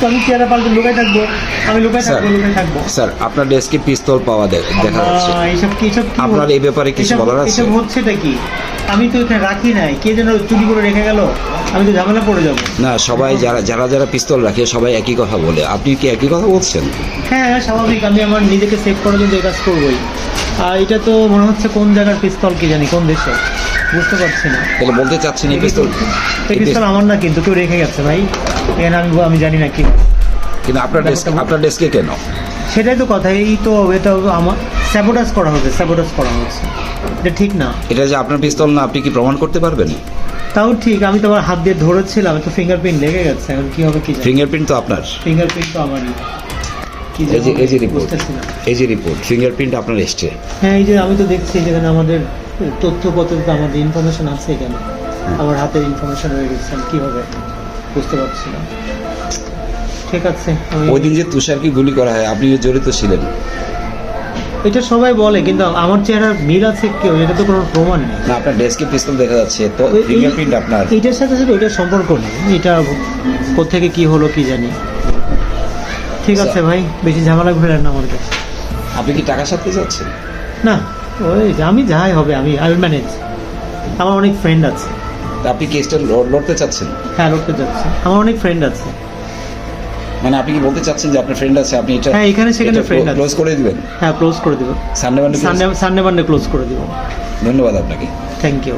তো আমি চেয়ারে পাল্টে লুকাই থাকবো, আমি লুকাই থাকবো। স্যার আপনার ডেস্কে পিস্তল পাওয়া দেখা যাচ্ছে, এইসব কি আপনার এই ব্যাপারে কিছু বলার আছে? এসব হচ্ছেটা কি? আমি তো এখানে রাখি নাই, কে যেন চুরি করে রেখে গেল, আমি তো ঝামেলা পড়ে যাবো। না, সবাই যারা পিস্তল রাখে সবাই একই কথা বলে, আপনি কি একই কথা বলছেন? হ্যাঁ স্বাভাবিক, আমি আমার নিজেকে সেভ করার জন্য এই কাজ করবোই। আর এটা তো মনে হচ্ছে কোন জায়গার পিস্তল, কি জানি কোন দেশে, বুঝতে পারছি না। তাহলে বলতে চাচ্ছেন এই পিস্তল আমার না, কিন্তু কেউ রেখে গেছে ভাই এখানে, আমি জানি না কি। কিন্তু আপনার ডেস্কে কেন? সেটাই তো কথা, এই তো এটা আমার স্যাবোটাজ করা হচ্ছে, এটা ঠিক না। এটা যে আপনার পিস্তল না, আপনি কি প্রমাণ করতে পারবেন? তাও ঠিক, আমি তো আমার হাত দিয়ে ধরেছিলাম, তো ফিঙ্গারপ্রিন্ট লেগে গেছে, এখন কি হবে কি জানি। ফিঙ্গারপ্রিন্ট তো আপনার? ফিঙ্গারপ্রিন্ট তো আমারই। এই যে রিপোর্ট ফিঙ্গারপ্রিন্ট আপনার এসছে। হ্যাঁ এই যে আমি তো দেখছি যেখানে আমাদের তথ্যপত্রে আমাদের ইনফরমেশন আছে, এখানে আমার হাতের ইনফরমেশন হয়ে গেছে, আমি কীভাবে বুঝতে পারছি না। ঠিক আছে, ওই দিন যে তুষারকে গুলি করা হয়, আপনি জড়িত ছিলেন? এটা সবাই বলে, কিন্তু আমার চেহারার মিল আছে কেউ, এটা তো কোনো প্রমাণ নেই। না, আপনার ডেস্কে পিস্তল দেখা যাচ্ছে, তো ফিঙ্গারপ্রিন্ট আপনার। এটার সাথে সাথে ওইটার সম্পর্ক নেই, এটা কোত্থেকে কি হলো কি জানি। ঠিক আছে ভাই, বেশি ঝামেলা ফেলেন না আমাকে। আপনি কি টাকা সাথে যাচ্ছেন? না, ওই আমি যাই হবে, আমি আই উইল ম্যানেজ। আমার অনেক ফ্রেন্ড আছে। আপনি কেসটা লড়তে চাচ্ছেন? হ্যাঁ লড়তে যাচ্ছি, আমার অনেক ফ্রেন্ড আছে। মানে আপনি কি বলতে চাচ্ছেন যে আপনার ফ্রেন্ড আছে, আপনি এটা হ্যাঁ এখানে সেখানে ফ্রেন্ড আছে, ক্লোজ করে দিবেন? হ্যাঁ ক্লোজ করে দিব, সানডে সানডে ক্লোজ করে দিব। ধন্যবাদ আপনাকে। Thank you.